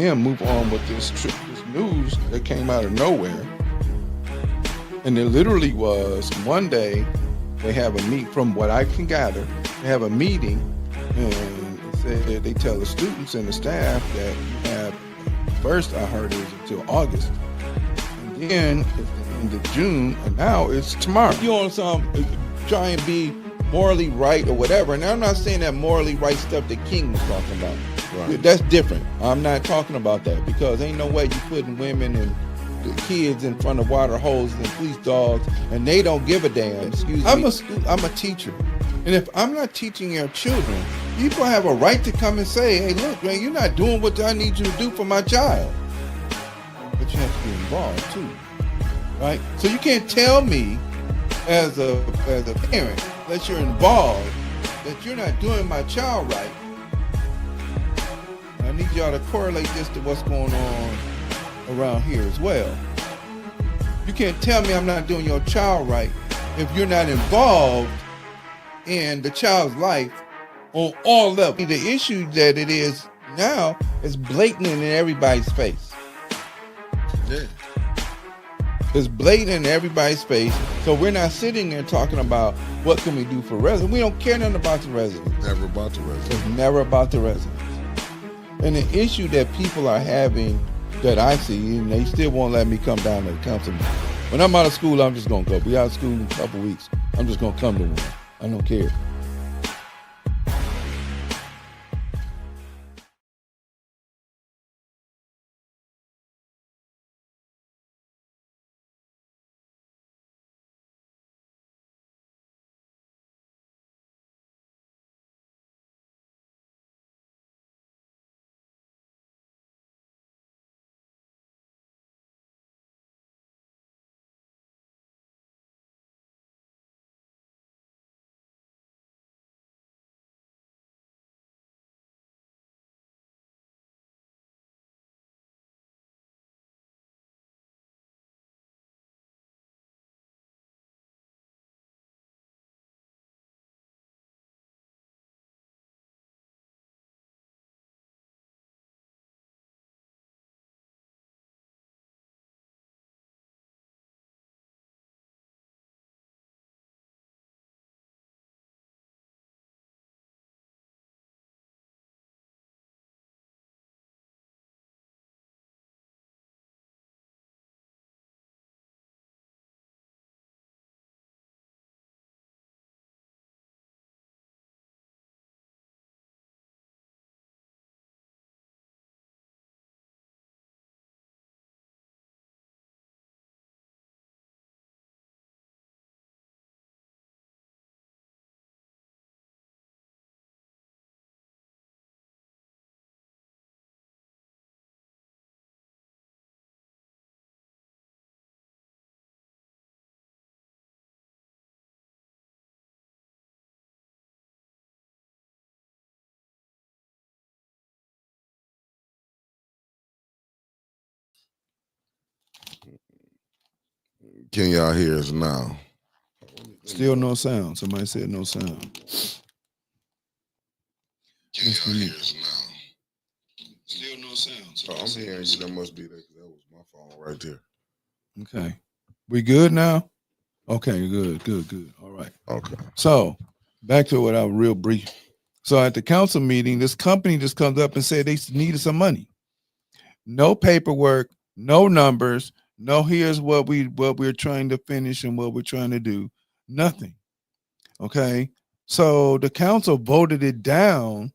then move on with this news that came out of nowhere. And it literally was one day they have a meet, from what I can gather, they have a meeting and they tell the students and the staff that you have, first I heard it was until August. And then it's the end of June, and now it's tomorrow. You on some try and be morally right or whatever. And I'm not saying that morally right stuff that King was talking about. Right. That's different. I'm not talking about that, because ain't no way you putting women and the kids in front of water hoses and police dogs, and they don't give a damn. Excuse me. I'm a teacher, and if I'm not teaching your children, people have a right to come and say, "Hey, look, man, you're not doing what I need you to do for my child." But you have to be involved too, right? So you can't tell me as a parent that you're involved, that you're not doing my child right. I need y'all to correlate this to what's going on around here as well. You can't tell me I'm not doing your child right if you're not involved in the child's life on all levels. The issue that it is now is blatant in everybody's face. Yeah. It's blatant in everybody's face. So we're not sitting there talking about what can we do for residents. We don't care nothing about the residents. Never about the residents. It's never about the residents. And the issue that people are having that I see, and they still won't let me come down to the council meeting. When I'm out of school, I'm just going to go. Be out of school in a couple weeks. I'm just going to come to one. I don't care. Can y'all hear us now? Still no sound. Somebody said no sound. Can y'all hear us now? Still no sound. I'm hearing you. That must be that. That was my phone right there. Okay. We good now? Okay, good. All right. Okay. So back to what I was real brief. So at the council meeting, this company just comes up and said they needed some money. No paperwork, no numbers, no here's what we're trying to finish and what we're trying to do. Nothing. Okay. So the council voted it down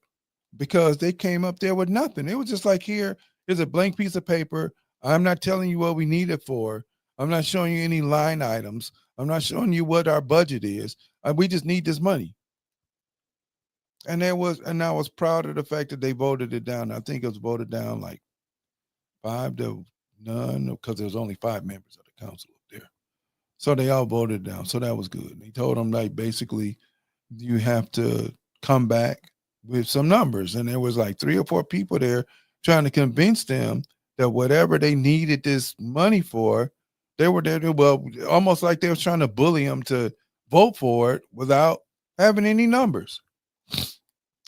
because they came up there with nothing. It was just like, here's a blank piece of paper. I'm not telling you what we need it for. I'm not showing you any line items. I'm not showing you what our budget is. We just need this money. And I was proud of the fact that they voted it down. I think it was voted down like 5-0, because there was only 5 members of the council up there. So they all voted down. So that was good. They told them, like, basically, you have to come back with some numbers. And there was like 3 or 4 people there trying to convince them that whatever they needed this money for, they were there. Well, almost like they were trying to bully them to vote for it without having any numbers.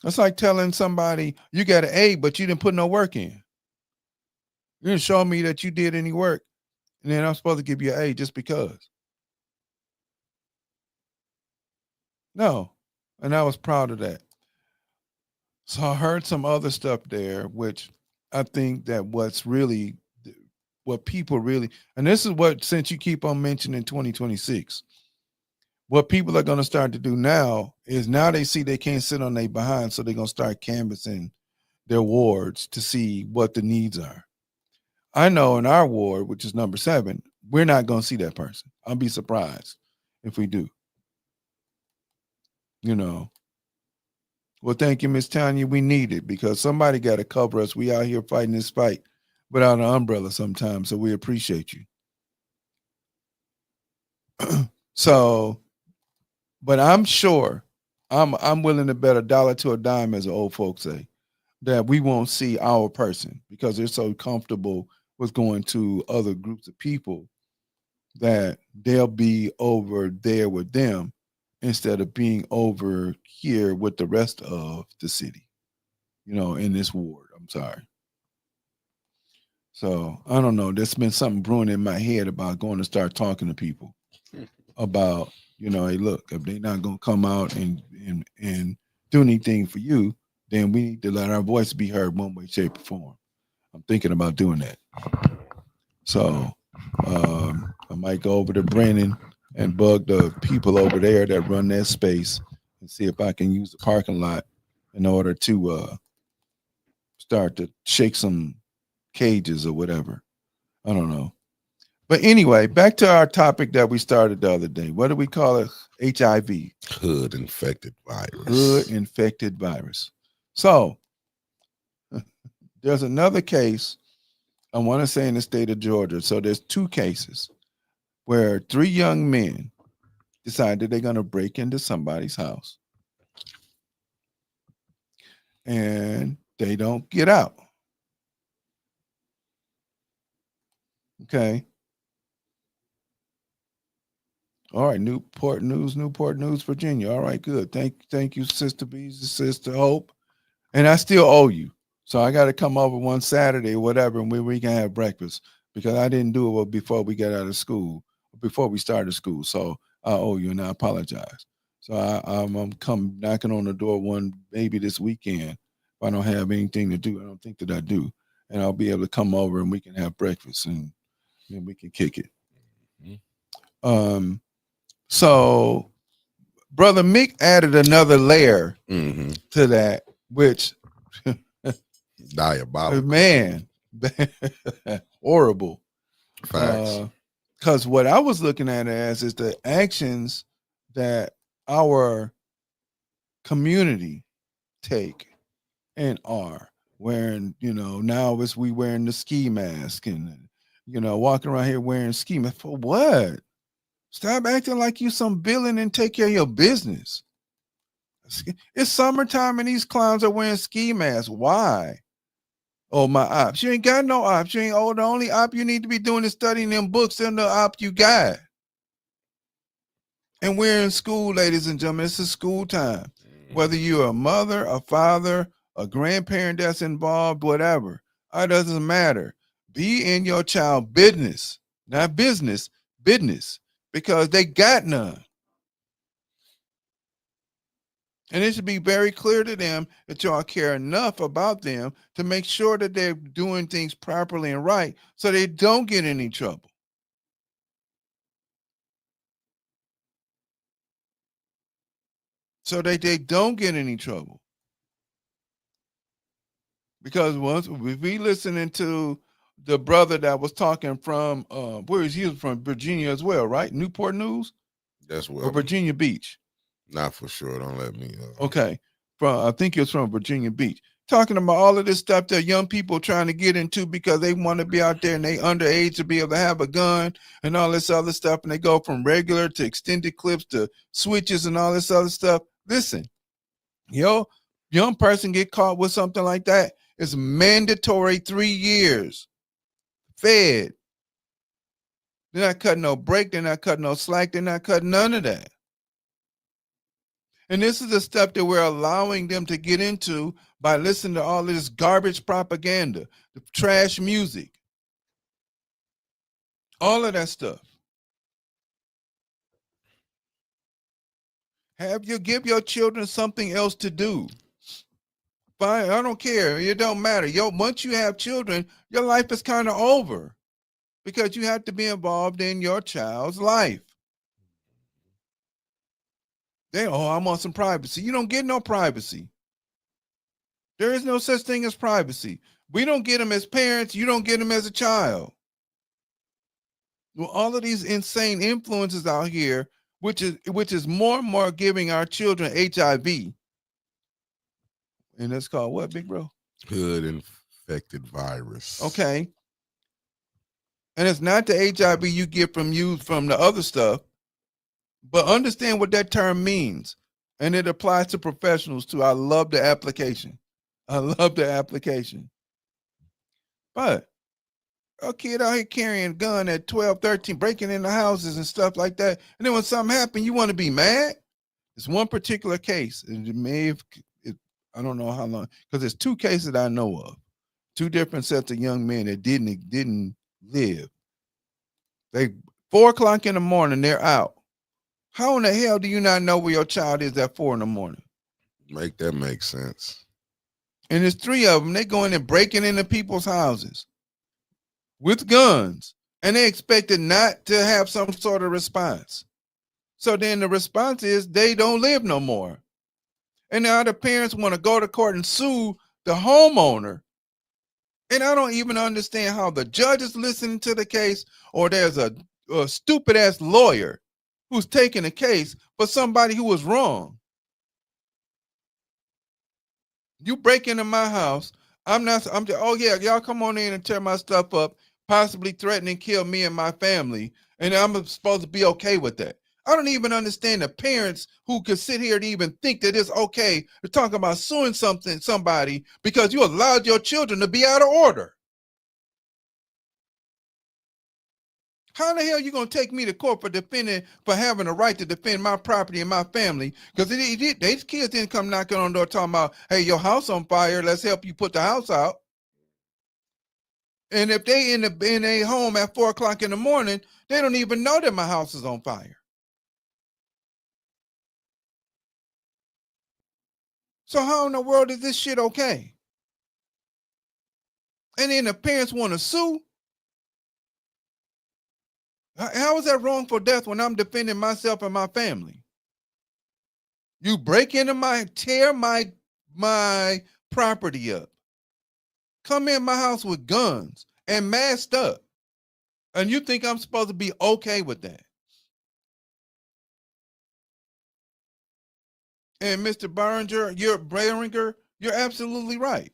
It's like telling somebody you got an A, but you didn't put no work in. You didn't show me that you did any work, and then I'm supposed to give you an A just because. No, and I was proud of that. So I heard some other stuff there, which I think that what people really, and this is what, since you keep on mentioning 2026, what people are going to start to do now is now they see they can't sit on their behind, so they're going to start canvassing their wards to see what the needs are. I know in our ward, which is number 7, we're not going to see that person. I'll be surprised if we do. You know. Well, thank you, Miss Tanya. We need it because somebody got to cover us. We out here fighting this fight without an umbrella sometimes, so we appreciate you. So, but I'm sure I'm willing to bet $1 to a dime, as the old folks say, that we won't see our person because they're so comfortable with going to other groups of people that they'll be over there with them instead of being over here with the rest of the city, in this ward. I'm sorry. So I don't know. There's been something brewing in my head about going to start talking to people about, hey, look, if they're not going to come out and do anything for you, then we need to let our voice be heard one way, shape, or form. I'm thinking about doing that. So I might go over to Brennan and bug the people over there that run that space and see if I can use the parking lot in order to start to shake some cages or whatever. I don't know. But anyway, back to our topic that we started the other day. What do we call it? HIV. Hood infected virus. Hood infected virus. So there's another case, I want to say, in the state of Georgia. So there's 2 cases where 3 young men decided they're going to break into somebody's house. And they don't get out. Okay. All right, Newport News, Virginia. All right, good. Thank you, Sister Bees, Sister Hope. And I still owe you. So I got to come over one Saturday or whatever, and we can have breakfast because I didn't do it before we got out of school, before we started school. So I owe you, and I apologize. So I'm come knocking on the door maybe this weekend. If I don't have anything to do, I don't think that I do, and I'll be able to come over and we can have breakfast and we can kick it. Mm-hmm. So Brother Mick added another layer to that, which diabolical, man, horrible. Facts. Because what I was looking at it as is the actions that our community take and are wearing. Now it's we wearing the ski mask and walking around here wearing ski mask for what? Stop acting like you some villain and take care of your business. It's summertime and these clowns are wearing ski masks. Why? Oh, my ops. You ain't got no ops. You ain't the only op you need to be doing is studying them books and the op you got. And we're in school, ladies and gentlemen. This is school time. Whether you're a mother, a father, a grandparent that's involved, whatever, it doesn't matter. Be in your child business, not business, because they got none. And it should be very clear to them that y'all care enough about them to make sure that they're doing things properly and right so they don't get in any trouble. So that they don't get any trouble. Because if we listening to the brother that was talking from, where is he from? Virginia as well, right? Newport News? That's where. Or Virginia Beach? Not for sure. Don't let me. Okay. I think it's from Virginia Beach. Talking about all of this stuff that young people trying to get into because they want to be out there and they underage to be able to have a gun and all this other stuff. And they go from regular to extended clips to switches and all this other stuff. Listen, young person get caught with something like that, it's mandatory 3 years. Fed. They're not cutting no break. They're not cutting no slack. They're not cutting none of that. And this is the stuff that we're allowing them to get into by listening to all this garbage propaganda, the trash music. All of that stuff. Give your children something else to do. Fine, I don't care. It don't matter. Once you have children, your life is kind of over because you have to be involved in your child's life. I want some privacy. You don't get no privacy. There is no such thing as privacy. We don't get them as parents. You don't get them as a child. Well, all of these insane influences out here, which is more and more giving our children HIV. And it's called what, big bro? Hood infected virus. Okay. And it's not the HIV you get from the other stuff, but understand what that term means. And it applies to professionals too. I love the application. But a kid out here carrying a gun at 12, 13, breaking into houses and stuff like that. And then when something happened, you want to be mad? It's one particular case. I don't know how long, because there's two cases that I know of. Two different sets of young men that didn't live. They 4 o'clock in the morning, they're out. How in the hell do you not know where your child is at 4 in the morning? Make that make sense. And there's 3 of them. They going and breaking into people's houses with guns, and they expected not to have some sort of response. So then the response is they don't live no more. And now the parents want to go to court and sue the homeowner. And I don't even understand how the judge is listening to the case, or there's a stupid ass lawyer who's taking a case for somebody who was wrong. You break into my house. Oh yeah, y'all come on in and tear my stuff up, possibly threaten and kill me and my family. And I'm supposed to be okay with that. I don't even understand the parents who could sit here to even think that it's okay to talk about suing somebody because you allowed your children to be out of order. How the hell are you going to take me to court for having a right to defend my property and my family? Because these kids didn't come knocking on the door talking about, hey, your house on fire, let's help you put the house out. And if they in a home at 4 o'clock in the morning, they don't even know that my house is on fire. So how in the world is this shit okay? And then the parents want to sue? How is that wrongful death when I'm defending myself and my family? You break into tear my property up. Come in my house with guns and masked up. And you think I'm supposed to be okay with that? And Mr. Barringer, you're absolutely right.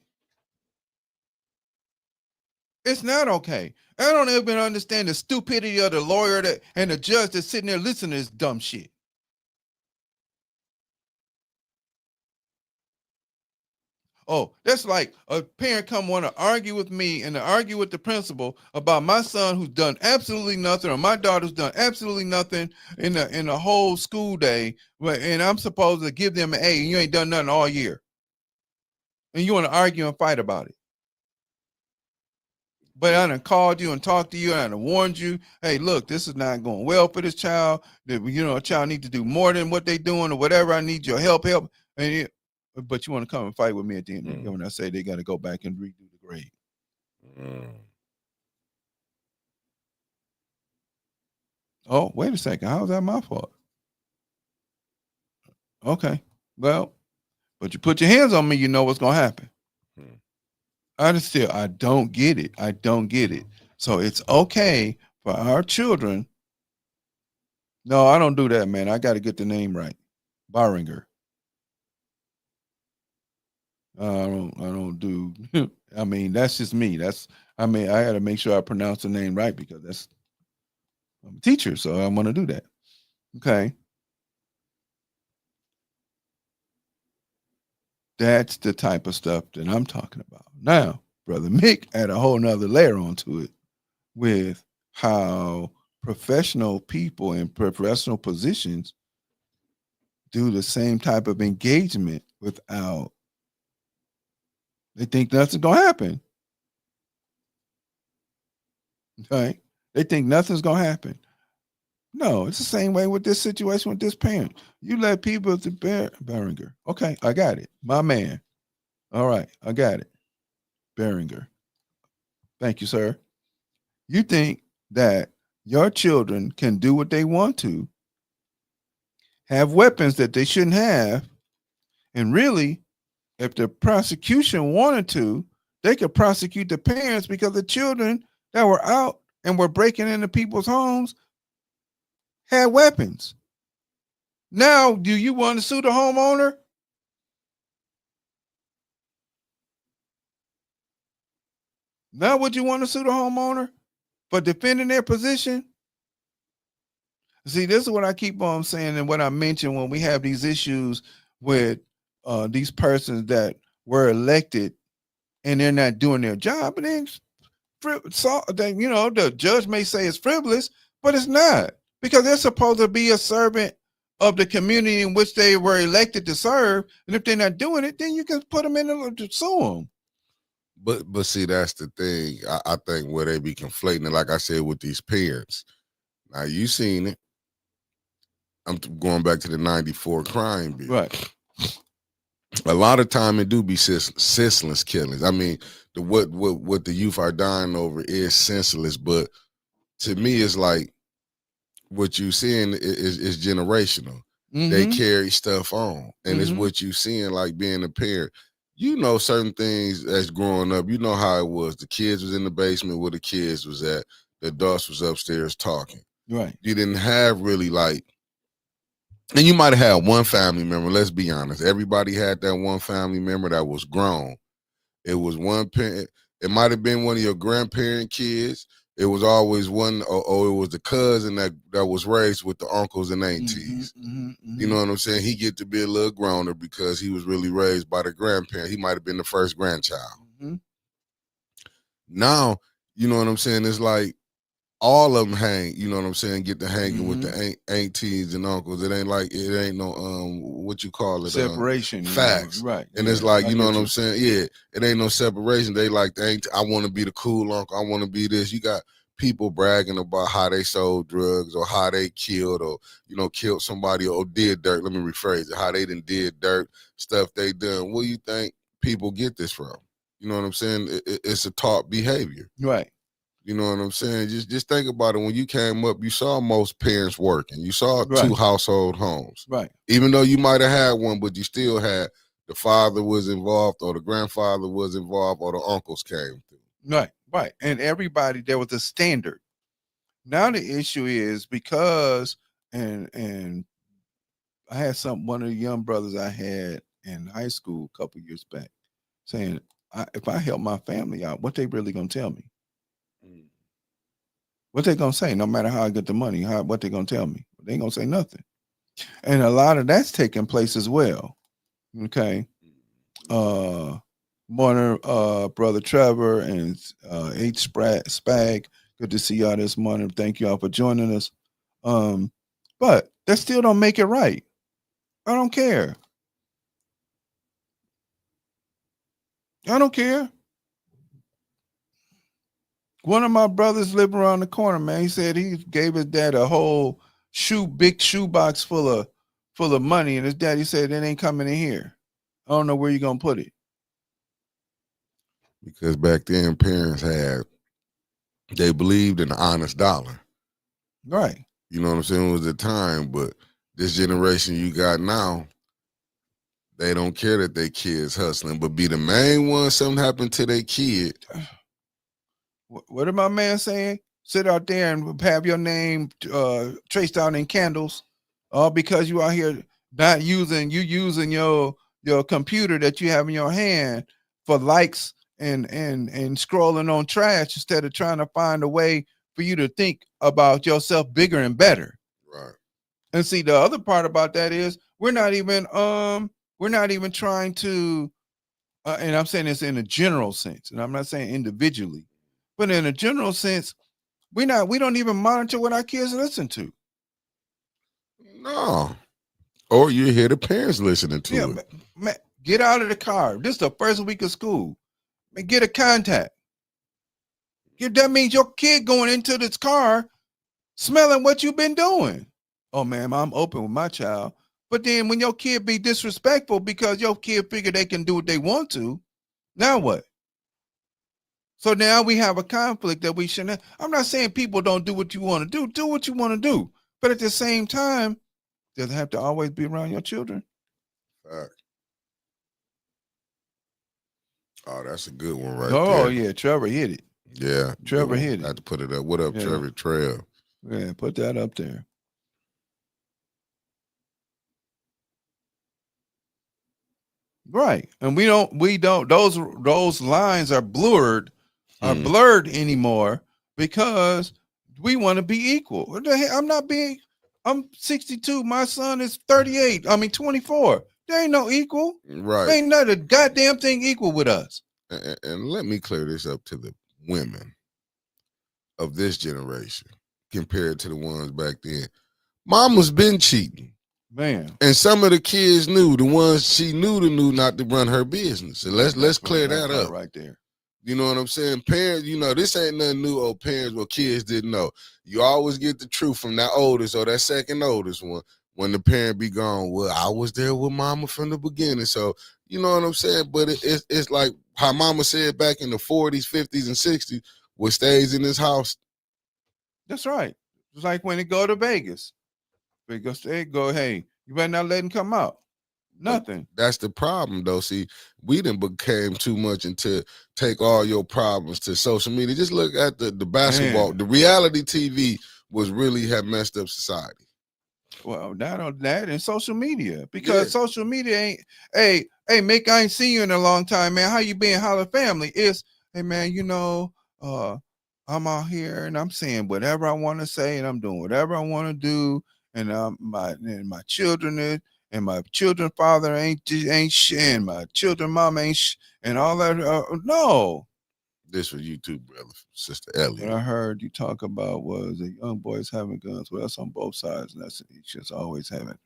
It's not okay. I don't even understand the stupidity of the lawyer and the judge that's sitting there listening to this dumb shit. Oh, that's like a parent want to argue with me and to argue with the principal about my son who's done absolutely nothing, or my daughter's done absolutely nothing in the whole school day, and I'm supposed to give them an A, and you ain't done nothing all year. And you want to argue and fight about it. But I done called you and talked to you, and I done warned you, hey, look, this is not going well for this child. A child needs to do more than what they're doing or whatever. I need your help. But you want to come and fight with me at the end of the day when I say they got to go back and redo the grade. Oh, wait a second. How's that my fault? Okay. Well, but you put your hands on me, you know what's going to happen. I don't get it. I don't get it. So it's okay for our children. No, I don't do that, man. I got to get the name right. Barringer. I don't do. I mean, that's just me. I got to make sure I pronounce the name right because I'm a teacher, so I want to do that. Okay. That's the type of stuff that I'm talking about. Now, Brother Mick had a whole nother layer onto it with how professional people in professional positions do the same type of engagement without, they think nothing's going to happen. Okay. They think nothing's gonna happen. No, it's the same way with this situation with this parent. You let people to Beringer. Okay, I got it. My man. All right, I got it. Beringer. Thank you, sir. You think that your children can do what they want to, have weapons that they shouldn't have, and really, if the prosecution wanted to, they could prosecute the parents because the children that were out and were breaking into people's homes had weapons. Now, do you want to sue the homeowner? Now, would you want to sue the homeowner for defending their position? See, this is what I keep on saying, and what I mentioned when we have these issues with these persons that were elected and they're not doing their job, and then the judge may say it's frivolous, but it's not, because they're supposed to be a servant of the community in which they were elected to serve, and if they're not doing it, then you can put them in to sue them. But see, that's the thing. I think where they be conflating it, like I said, with these parents. Now you seen it. I'm going back to the 94 crime bill. Right. A lot of time it do be senseless killings. I mean, what the youth are dying over is senseless, but to me, it's like what you seeing is generational. Mm-hmm. They carry stuff on, and it's what you seeing, like being a parent. You know certain things as growing up. You know how it was. The kids was in the basement where the kids was at. The adults was upstairs talking. Right. You didn't have really like, and you might have had one family member. Let's be honest. Everybody had that one family member that was grown. It was one parent. It might have been one of your grandparent kids. It was always one, or it was the cousin that was raised with the uncles and aunties. You know what I'm saying? He get to be a little growner because he was really raised by the grandparent. He might have been the first grandchild. Now, you know what I'm saying? It's like all of them hang, you know what I'm saying, get to hanging with the aunties and uncles. It ain't no what you call it, separation, facts, right? And it's like, you know what I'm saying, yeah, it ain't no separation. They like, I want to be the cool uncle, I want to be this. You got people bragging about how they sold drugs or how they killed, or killed somebody, or did dirt. Let me rephrase it: how they did dirt stuff they done. Where you think people get this from? You know what I'm saying? It's a taught behavior, right? You know what I'm saying? Just think about it. When you came up, you saw most parents working. You saw two household homes. Right. Even though you might have had one, but you still had the father was involved, or the grandfather was involved, or the uncles came through. Right, right. And everybody, there was a standard. Now the issue is because, and I had one of the young brothers I had in high school a couple years back saying, if I help my family out, what they really gonna tell me? What they gonna say? No matter how I get the money, what they gonna tell me? They ain't gonna say nothing. And a lot of that's taking place as well. Okay. Morning, brother Trevor and H Spag. Good to see y'all this morning. Thank y'all for joining us. But that still don't make it right. I don't care. I don't care. One of my brothers live around the corner, man. He said he gave his dad a whole big shoebox full of money, and his daddy said it ain't coming in here. I don't know where you're gonna put it. Because back then parents they believed in the honest dollar. Right. You know what I'm saying? It was the time, but this generation you got now, they don't care that their kids hustling, but be the main one, something happened to their kid. What did my man saying? Sit out there and have your name traced out in candles, all because you out here not using your computer that you have in your hand for likes and scrolling on trash instead of trying to find a way for you to think about yourself bigger and better. Right. And see, the other part about that is we're not even trying to and I'm saying this in a general sense, and I'm not saying individually, but in a general sense, we don't even monitor what our kids listen to. No. Or you hear the parents listening to it. Man, get out of the car. This is the first week of school. Man, get a contact. That means your kid going into this car smelling what you've been doing. Oh man, I'm open with my child. But then when your kid be disrespectful because your kid figure they can do what they want to, now what? So now we have a conflict that we shouldn't. I'm not saying people don't do what you want to do. Do what you want to do. But at the same time, does it have to always be around your children? Fact. Oh, that's a good one right Oh there. yeah, Trevor hit it. Yeah, Trevor hit I it. had to put it up. What up, Yeah. Trevor Trail? Yeah, put that up there. Right. And we don't those lines are blurred anymore because we want to be equal. What the hell? I'm 62. My son is 38. I mean 24. There ain't no equal. Right. There ain't not a goddamn thing equal with us. And let me clear this up to the women of this generation compared to the ones back then. Mama's been cheating. Man. And some of the kids knew, the ones she knew not to run her business. And let's clear that up. Right there. You know what I'm saying? Parents, this ain't nothing new. Oh, parents, well, kids didn't know. You always get the truth from that oldest or that second oldest one when the parent be gone. Well, I was there with mama from the beginning. So, you know what I'm saying? But it's like how mama said back in the 40s, 50s, and 60s, what stays in this house. That's right. It's like when they go to Vegas. Because they go, hey, you better not let him come out. Nothing. But that's the problem, though. See, we done became too much into take all your problems to social media. Just look at the basketball. Man. The reality TV was really have messed up society. Well, not on that and social media. Because social media ain't, hey, Mick, I ain't seen you in a long time, man. How you been? How the family? It's, hey, man, I'm out here and I'm saying whatever I want to say and I'm doing whatever I want to do. And my children and my children father ain't shit, and my children mom ain't and all that. No. This was you too, brother, Sister Elliott. What I heard you talk about was the young boys having guns. Well, that's on both sides, and that's just always having.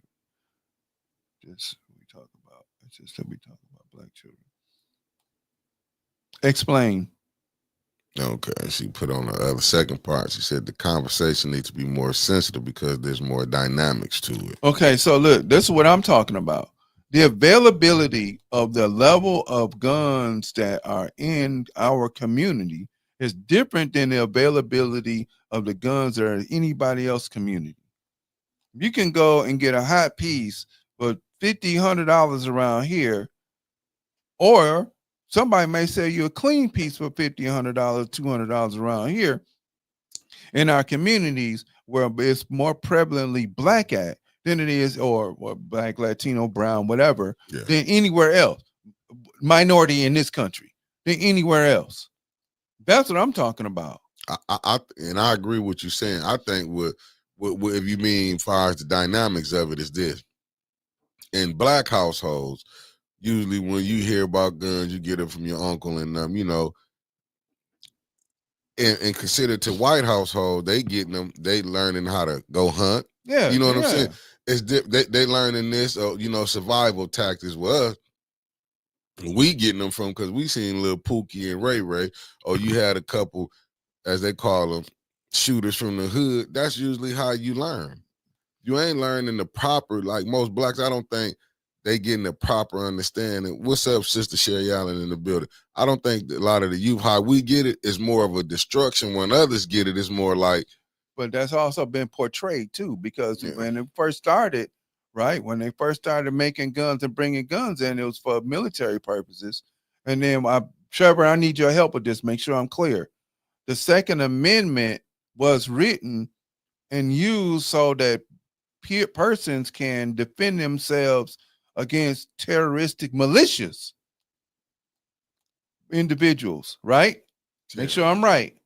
Just we talk about. It's just that we talk about black children. Explain. Okay, she put on the other second part. She said the conversation needs to be more sensitive because there's more dynamics to it. Okay, so look, this is what I'm talking about. The availability of the level of guns that are in our community is different than the availability of the guns that are in anybody else's community. You can go and get a hot piece for $50-$100 around here, or somebody may sell you a clean piece for $50-$100, $200 around here. In our communities where it's more prevalently black at than it is, or black, Latino, brown, whatever, than anywhere else. Minority in this country than anywhere else. That's what I'm talking about. I agree with what you're saying. I think what if you mean as far as the dynamics of it is this. In black households, usually when you hear about guns, you get it from your uncle and and consider to white household, they getting them, they learning how to go hunt. Yeah. You know what I'm saying? It's they learning this, survival tactics with us. We getting them from because we seen little Pookie and Ray Ray, or you had a couple, as they call them, shooters from the hood. That's usually how you learn. You ain't learning the proper, like most blacks, I don't think they getting the proper understanding. What's up, Sister Sherry Allen in the building? I don't think a lot of the youth, how we get it, is more of a destruction. When others get it, it's more like. But that's also been portrayed too, because when it first started, right, when they first started making guns and bringing guns in, it was for military purposes. And then, Trevor, I need your help with this. Make sure I'm clear. The Second Amendment was written and used so that persons can defend themselves against terroristic malicious individuals, right? Yeah. Make sure I'm right.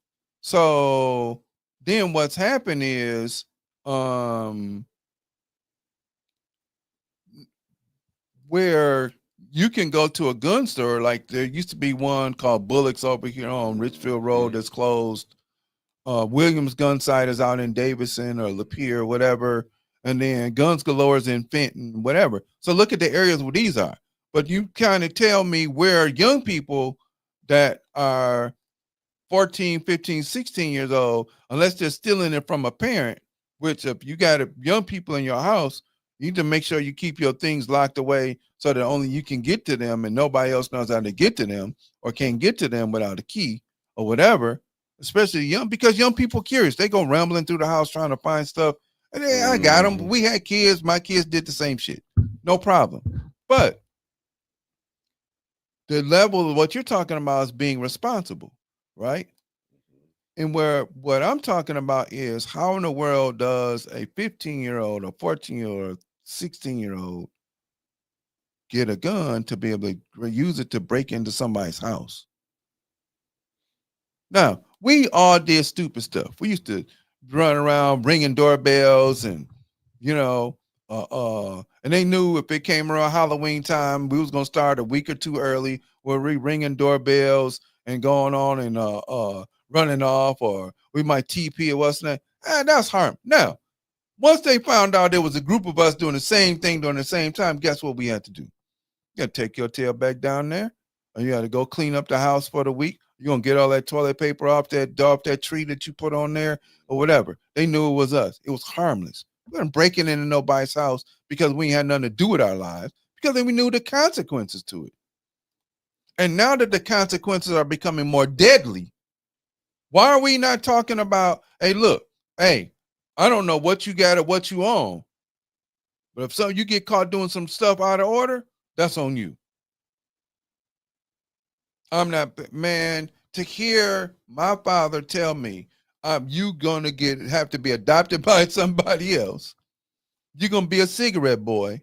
So then what's happened is where you can go to a gun store, like there used to be one called Bullocks over here on Richfield Road that's closed. Williams gun site is out in Davidson or Lapeer or whatever. And then Guns Galore is in Fenton, whatever. So look at the areas where these are. But you kind of tell me where young people that are 14, 15, 16 years old, unless they're stealing it from a parent, which if you got young people in your house, you need to make sure you keep your things locked away so that only you can get to them and nobody else knows how to get to them or can't get to them without a key or whatever. Especially young, because young people are curious. They go rambling through the house trying to find stuff. And I got them. We had kids. My kids did the same shit. No problem. But the level of what you're talking about is being responsible, right? And where what I'm talking about is how in the world does a 15-year-old, a 14-year-old, 16-year-old get a gun to be able to use it to break into somebody's house? Now, we all did stupid stuff. We used to run around ringing doorbells and, you know, and they knew if it came around Halloween time, we was gonna start a week or two early where we ringing doorbells and going on and running off, or we might TP or what's that. That's harm. Now, once they found out there was a group of us doing the same thing during the same time, guess what we had to do? You got to take your tail back down there, and you got to go clean up the house for the week. You're gonna get all that toilet paper off that tree that you put on there or whatever. They knew it was us. It was harmless. We weren't breaking into nobody's house because we had nothing to do with our lives, because then we knew the consequences to it. And now that the consequences are becoming more deadly, why are we not talking about, hey, look, hey, I don't know what you got or what you own, but if you get caught doing some stuff out of order, that's on you. I'm not, man, to hear my father tell me, you gonna have to be adopted by somebody else. You're gonna be a cigarette boy.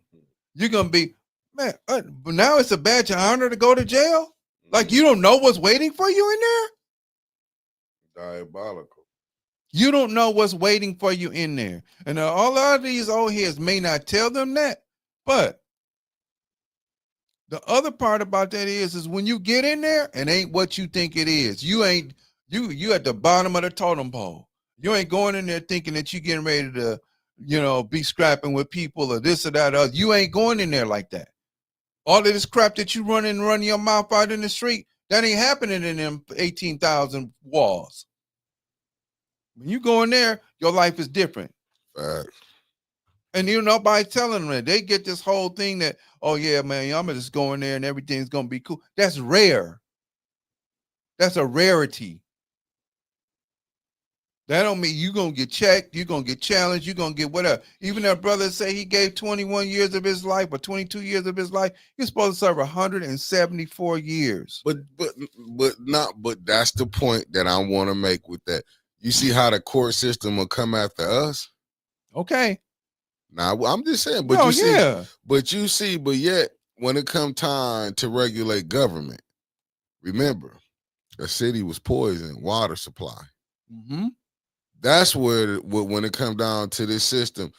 You're gonna be, man, but now it's a badge of honor to go to jail? Like you don't know what's waiting for you in there? Diabolical. You don't know what's waiting for you in there. And all of these old heads may not tell them that, but the other part about that is when you get in there, it ain't what you think it is. You ain't you at the bottom of the totem pole. You ain't going in there thinking that you getting ready to, be scrapping with people or this or that. Or you ain't going in there like that. All of this crap that you running your mouth out in the street, that ain't happening in them 18,000 walls. When you go in there, your life is different. And nobody telling them that. They get this whole thing that, oh yeah, man, I'm gonna just go in there and everything's gonna be cool. That's rare. That's a rarity. That don't mean you're gonna get checked, you're gonna get challenged, you're gonna get whatever. Even that brother say he gave 21 years of his life or 22 years of his life, he's supposed to serve 174 years. But that's the point that I want to make with that. You see how the court system will come after us? Okay. Now I'm just saying, but but yet when it come time to regulate government, remember, the city was poisoned, water supply. Mm-hmm. That's where when it comes down to this system,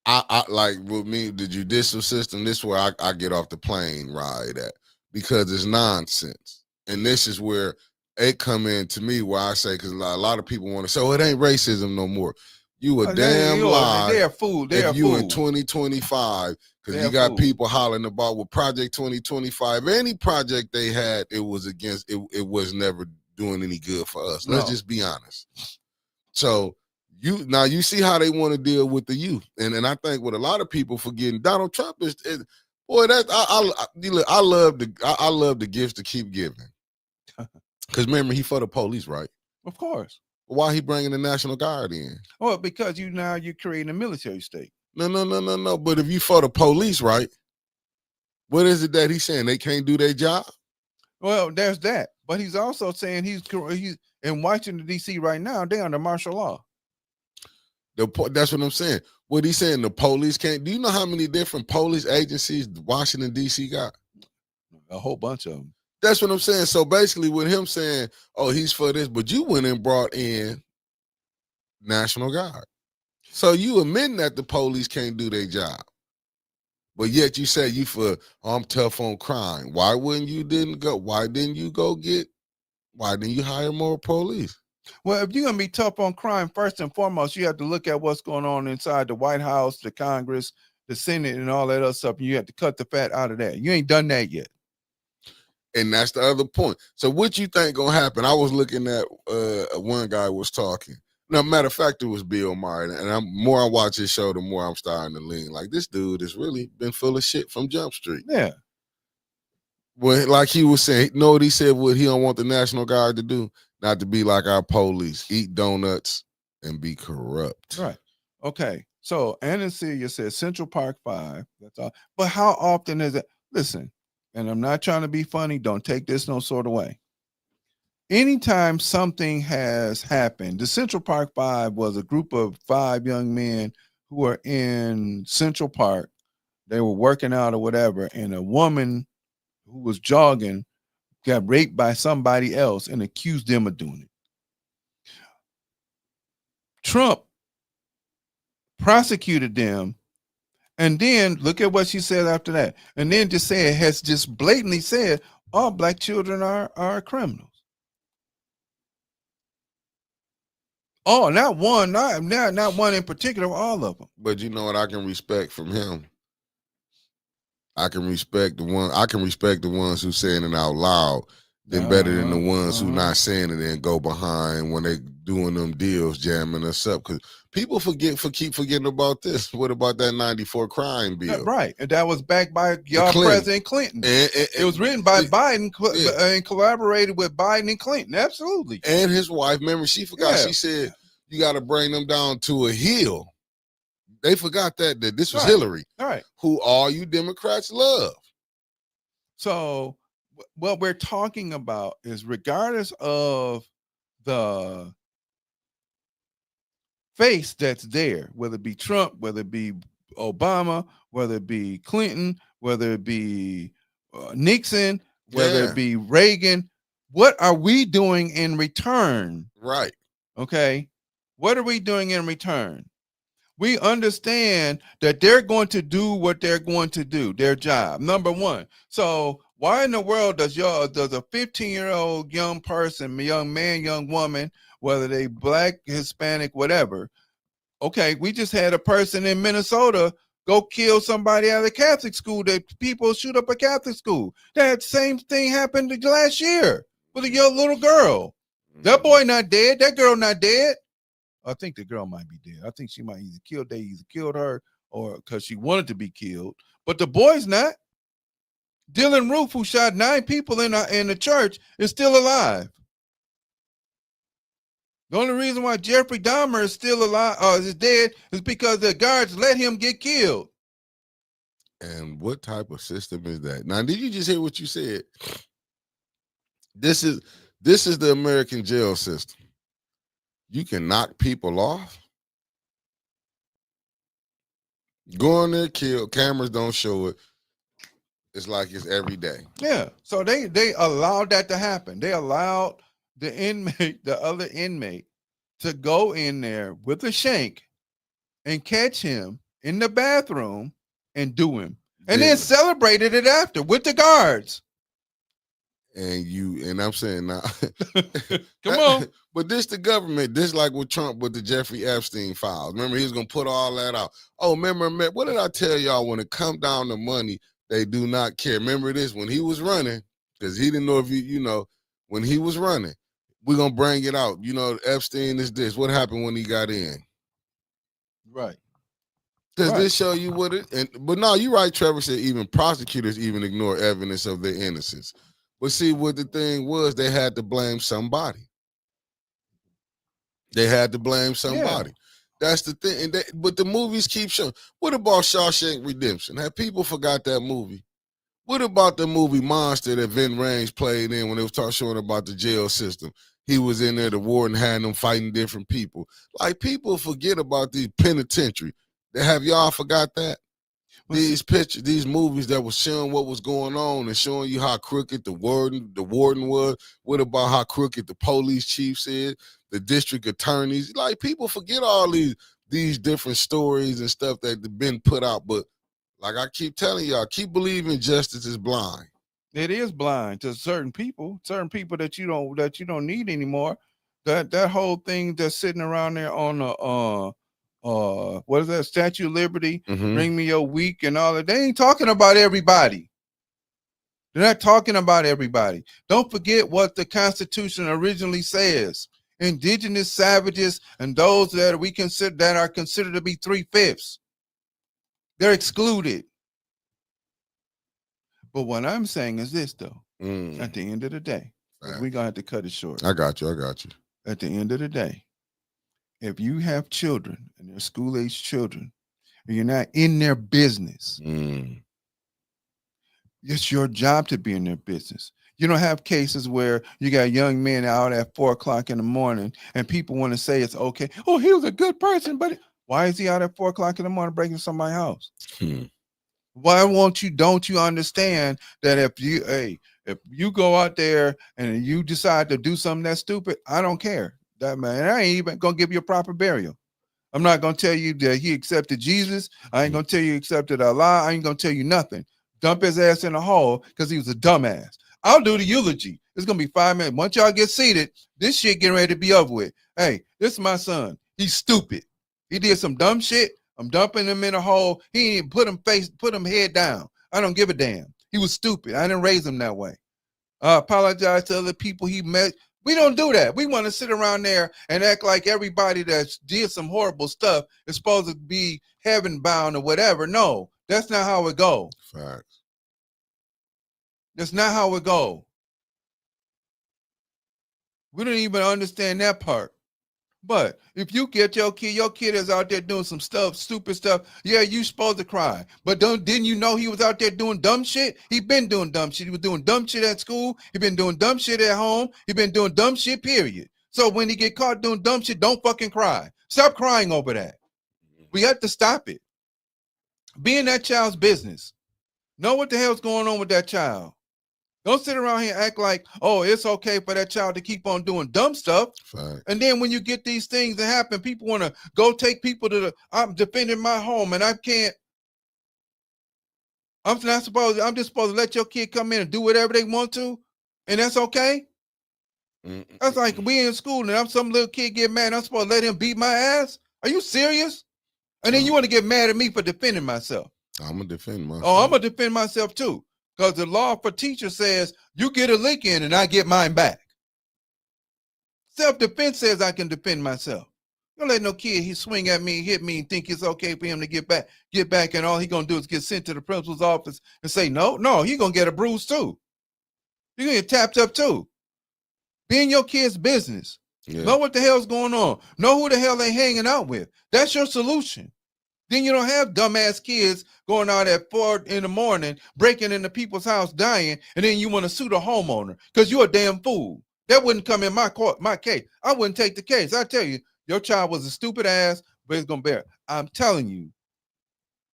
I like with me, the judicial system, this is where I get off the plane ride at, because it's nonsense. And this is where it come in to me where I say, because a lot of people want to say, oh, it ain't racism no more. You a damn lie. They're a fool. If you in 2025, because you got people hollering about with Project 2025, any project they had, it was against, it was never doing any good for us. No. Let's just be honest. So you see how they want to deal with the youth. And I think what a lot of people forgetting, Donald Trump is boy, that I love the gifts to keep giving. Because remember, he for the police, right? Of course. Why he bringing the National Guard in? Well, because you're creating a military state. No. But if you for the police, right? What is it that he's saying? They can't do their job? Well, there's that. But he's also saying he's in Washington, D.C. right now, they're under martial law. That's what I'm saying. What he's saying, the police can't. Do you know how many different police agencies Washington, D.C. got? A whole bunch of them. That's what I'm saying. So basically with him saying, oh, he's for this, but you went and brought in National Guard. So you admitting that the police can't do their job. But yet you say you for, oh, I'm tough on crime. Why didn't you hire more police? Well, if you're going to be tough on crime, first and foremost, you have to look at what's going on inside the White House, the Congress, the Senate, and all that other stuff. And you have to cut the fat out of that. You ain't done that yet. And that's the other point. So what you think gonna happen? I was looking at one guy was talking. No, matter of fact, it was Bill Maher. And I watch his show, the more I'm starting to lean. Like, this dude has really been full of shit from Jump Street. Yeah. Well, like he was saying, know what he said, what he don't want the National Guard to do? Not to be like our police, eat donuts and be corrupt. Right. Okay. So Anna Celia says Central Park 5. That's all. But how often is it? Listen, and I'm not trying to be funny. Don't take this no sort of way. Anytime something has happened, the Central Park 5 was a group of 5 young men who were in Central Park. They were working out or whatever, and a woman who was jogging got raped by somebody else and accused them of doing it. Trump prosecuted them, and then look at what she said after that. And then has just blatantly said all black children are criminals. Oh, not one, not one in particular, all of them. But you know what I can respect from him? I can respect the ones who saying it out loud than better than the ones who not saying it and go behind when they doing them deals, jamming us up. Because people keep forgetting about this. What about that 94 crime bill? Right. And that was backed by y'all President Clinton. It was written by Biden and collaborated with Biden and Clinton. Absolutely. And his wife, remember, she forgot. She said, you got to bring them down to a hill. They forgot that this was Hillary, who all you Democrats love. So what we're talking about is, regardless of the face that's there, whether it be Trump, whether it be Obama, whether it be Clinton, whether it be Nixon, whether it be Reagan, what are we doing in return? Right. Okay. What are we doing in return? We understand that they're going to do what they're going to do, their job, number one. So why in the world does a 15-year-old young person, young man, young woman, whether they black, Hispanic, whatever, okay, we just had a person in Minnesota go kill somebody at a Catholic school, that people shoot up a Catholic school. That same thing happened last year with a young little girl. That boy not dead. That girl not dead. I think the girl might be dead. I think she might either killed her or because she wanted to be killed. But the boy's not. Dylan Roof, who shot 9 people in the church, is still alive. The only reason why Jeffrey Dahmer is still alive, is dead, is because the guards let him get killed. And what type of system is that? Now, did you just hear what you said? This is the American jail system. You can knock people off, go in there, kill. Cameras don't show it. It's like it's every day. Yeah. So they allowed that to happen. They allowed the other inmate, to go in there with a shank and catch him in the bathroom and do him, and then celebrated it after with the guards. And I'm saying now, come on. But this the government. This like with Trump with the Jeffrey Epstein files. Remember, he was gonna put all that out. Oh, remember, what did I tell y'all? When it come down to money, they do not care. Remember this when he was running, because he didn't know if when he was running, we're gonna bring it out. Epstein is this. What happened when he got in? Right. Does this show you what it? But no, you're right. Trevor said even prosecutors even ignore evidence of their innocence. But see, what the thing was, they had to blame somebody. Yeah. That's the thing. But the movies keep showing. What about Shawshank Redemption? Have people forgot that movie? What about the movie Monster that Vin Rames played in when they was showing about the jail system? He was in there, the warden had them fighting different people. Like, people forget about these penitentiary. Have y'all forgot that? These pictures, these movies that was showing what was going on and showing you how crooked the warden was. What about how crooked the police chiefs is, the district attorneys? Like, people forget all these different stories and stuff that have been put out. But like I keep telling y'all, keep believing justice is blind. It is blind to certain people that you don't need anymore. That whole thing that's sitting around there on the what is that, Statue of Liberty, Bring Me Your Week and all that. They ain't talking about everybody. They're not talking about everybody. Don't forget what the Constitution originally says. Indigenous savages and those that are considered to be 3/5. They're excluded. But what I'm saying is this, though. At the end of the day, we're gonna have to cut it short. I got you. At the end of the day, if you have children and they're school-age children, and you're not in their business, it's your job to be in their business. You don't have cases where you got young men out at 4:00 in the morning and people want to say it's okay. Oh, he was a good person, but why is he out at 4:00 in the morning breaking somebody's house? Why don't you understand that if you go out there and you decide to do something that's stupid, I don't care. That man, I ain't even gonna give you a proper burial. I'm not gonna tell you that he accepted Jesus. I ain't gonna tell you he accepted Allah. I ain't gonna tell you nothing. Dump his ass in a hole because he was a dumbass. I'll do the eulogy. It's gonna be 5 minutes. Once y'all get seated, this shit getting ready to be over with. Hey, this is my son. He's stupid. He did some dumb shit. I'm dumping him in a hole. He ain't put him head down. I don't give a damn. He was stupid. I didn't raise him that way. I apologize to other people he met. We don't do that. We want to sit around there and act like everybody that did some horrible stuff is supposed to be heaven bound or whatever. No, that's not how it goes. Facts. That's not how it goes. We don't even understand that part. But if you get your kid is out there doing some stuff, stupid stuff, yeah, you supposed to cry. But didn't you know he was out there doing dumb shit? He been doing dumb shit. He was doing dumb shit at school. He been doing dumb shit at home. He been doing dumb shit, period. So when he get caught doing dumb shit, don't fucking cry. Stop crying over that. We have to stop it. Be in that child's business. Know what the hell's going on with that child. Don't sit around here and act like, oh, it's okay for that child to keep on doing dumb stuff. Fact. And then when you get these things that happen, people want to go take people to I'm defending my home and I can't. I'm just supposed to let your kid come in and do whatever they want to. And that's okay. That's like we in school and I'm some little kid get mad. I'm supposed to let him beat my ass. Are you serious? And then you want to get mad at me for defending myself. I'm going to defend myself. Oh, I'm going to defend myself too. Because the law for teachers says you get a lick in and I get mine back. Self-defense says I can defend myself. Don't let no kid he swing at me, hit me, and think it's okay for him to get back, and all he gonna do is get sent to the principal's office and say no, he gonna get a bruise too. You're gonna get tapped up too. Be in your kid's business. Yeah. Know what the hell's going on. Know who the hell they hanging out with. That's your solution. Then you don't have dumbass kids going out at 4 in the morning, breaking into people's house, dying, and then you want to sue the homeowner because you're a damn fool. That wouldn't come in my case. I wouldn't take the case. I tell you, your child was a stupid ass, but it's gonna bear. I'm telling you,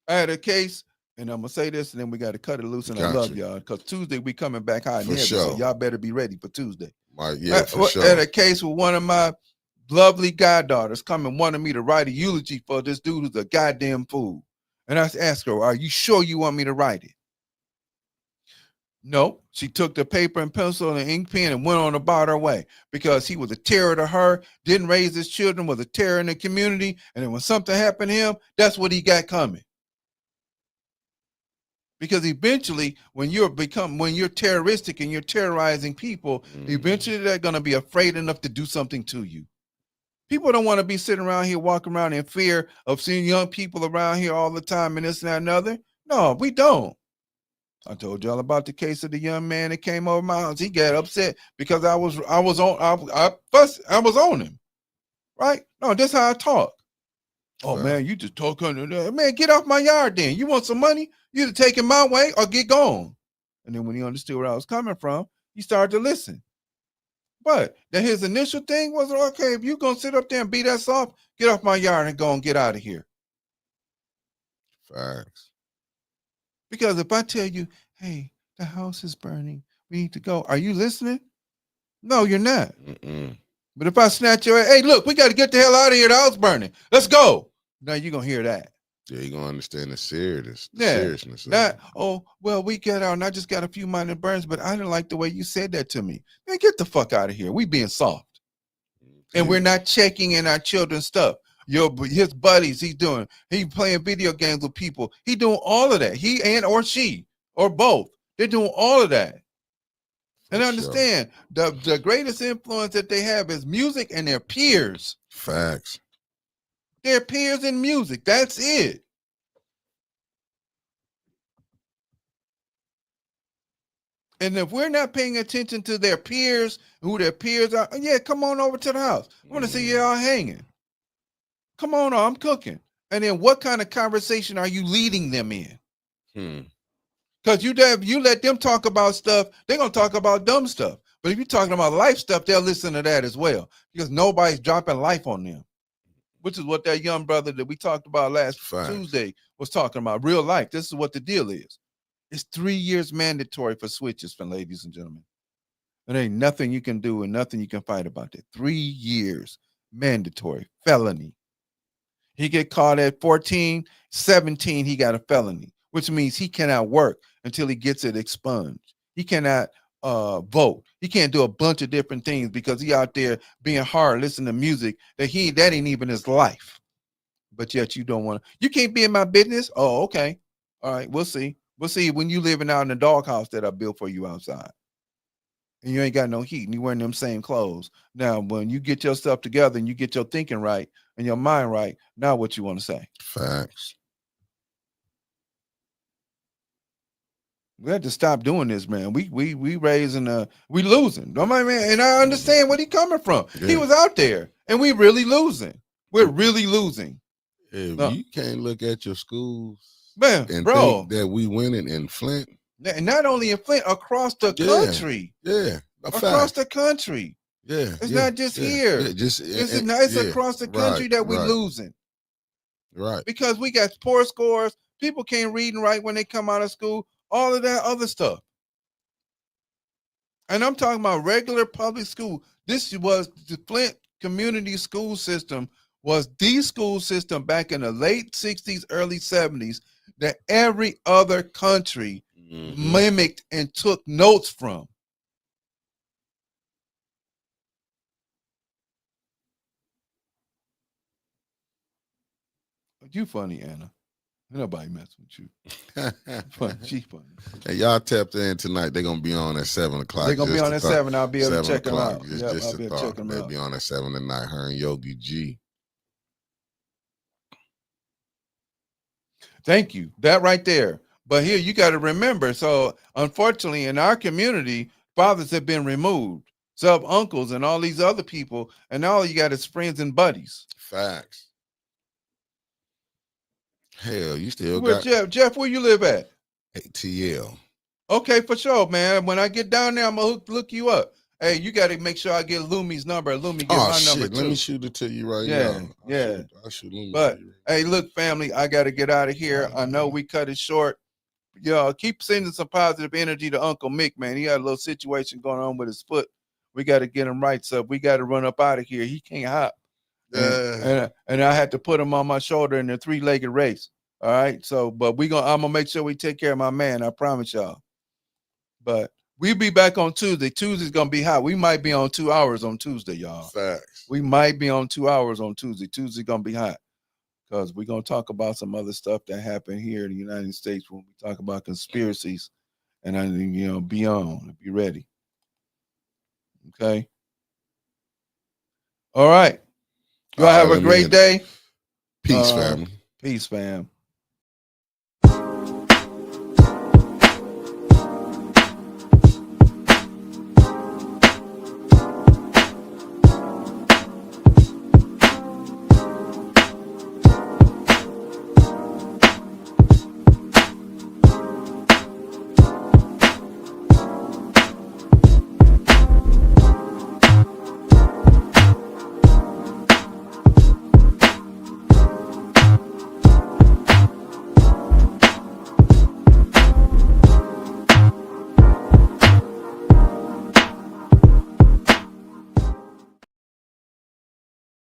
I had a case, and I'm gonna say this, and then we got to cut it loose. And I love y'all because Tuesday we coming back high and heavy, so y'all better be ready for Tuesday. Yeah, for sure. I had a case with one of my lovely goddaughters coming wanted me to write a eulogy for this dude who's a goddamn fool. And I asked her, are you sure you want me to write it? No. She took the paper and pencil and ink pen and went on about her way because he was a terror to her, didn't raise his children, was a terror in the community. And then when something happened to him, that's what he got coming. Because eventually, when you're terroristic and you're terrorizing people, eventually they're going to be afraid enough to do something to you. People don't want to be sitting around here walking around in fear of seeing young people around here all the time and this and that and other. No, we don't. I told y'all about the case of the young man that came over my house. He got upset because I was on him. Right? No, that's how I talk. Oh man, you just talk under there. Man, get off my yard then. You want some money? You either take it my way or get gone. And then when he understood where I was coming from, he started to listen. But then his initial thing was, okay, if you're going to sit up there and be that soft, get off my yard and go and get out of here. Facts. Because if I tell you, hey, the house is burning, we need to go. Are you listening? No, you're not. But if I snatch your, hey, look, we got to get the hell out of here. The house burning. Let's go. Now you're going to hear that. Yeah, you're going to understand the seriousness. Oh, well, we get out and I just got a few minor burns, but I didn't like the way you said that to me. Man, get the fuck out of here. We being soft. And we're not checking in our children's stuff. His buddies, he playing video games with people. He doing all of that. He and or she or both. They're doing all of that. For And sure. understand, the greatest influence that they have is music and their peers. Facts. Their peers in music. That's it. And if we're not paying attention to their peers, who their peers are, yeah, come on over to the house. I want to see y'all hanging. Come on, I'm cooking. And then what kind of conversation are you leading them in? Because you let them talk about stuff, they're going to talk about dumb stuff. But if you're talking about life stuff, they'll listen to that as well. Because nobody's dropping life on them. Which is what that young brother that we talked about last Tuesday was talking about. Real life. This is what the deal is. It's 3 years mandatory for switches, for ladies and gentlemen. There ain't nothing you can do and nothing you can fight about that. 3 years mandatory felony. He get caught at 14, 17, he got a felony, which means he cannot work until he gets it expunged. He cannot vote. He can't do a bunch of different things because he out there being hard, listening to music that ain't even his life. But yet you don't want to. You can't be in my business. Oh, okay. All right, we'll see. We'll see when you living out in the doghouse that I built for you outside. And you ain't got no heat and you wearing them same clothes. Now, when you get yourself together and you get your thinking right and your mind right, now what you want to say? Facts. We have to stop doing this, man. We raising we losing. Don't mind, man. And I understand where he coming from. Yeah. He was out there and we really losing. We're really losing. If you can't look at your schools, man, and bro, think that we winning in Flint. And not only in Flint, across the country. Yeah. Across the country. Yeah. It's not just here. It's across the country that we're losing. Right. Because we got poor scores. People can't read and write when they come out of school. All of that other stuff. And I'm talking about regular public school. This was the Flint community school system was the school system back in the late 60s, early 70s that every other country mimicked and took notes from. You funny, Anna. Nobody mess with you. She funny. Hey, y'all tapped in tonight. They're gonna be on at 7 o'clock. They're gonna be on at 7. I'll be able to check them out. Just a thought. They'll be on at 7 tonight. Her and Yogi G. Thank you. That right there. But here you got to remember. So unfortunately, in our community, fathers have been removed. So uncles and all these other people, and all you got is friends and buddies. Facts. Hell, you still got Jeff, where you live at? ATL. Okay, for sure, man. When I get down there, I'm gonna look you up. Hey, you got to make sure I get Lumi's number. Lumi get my number too. Let me shoot it to you right now. I'll shoot Lumi. But hey, look, family, I got to get out of here. I know we cut it short. Y'all keep sending some positive energy to Uncle Mick, man. He had a little situation going on with his foot. We got to get him right, so we got to run up out of here. He can't hop. And I had to put him on my shoulder in a 3-legged race. All right. So, but I'm gonna make sure we take care of my man. I promise y'all. But we'll be back on Tuesday. Tuesday's gonna be hot. We might be on 2 hours on Tuesday, y'all. Facts. We might be on 2 hours on Tuesday. Tuesday's gonna be hot because we're gonna talk about some other stuff that happened here in the United States when we talk about conspiracies and beyond. Be ready. Okay. All right. Y'all have a great day. Peace, family. Peace, fam.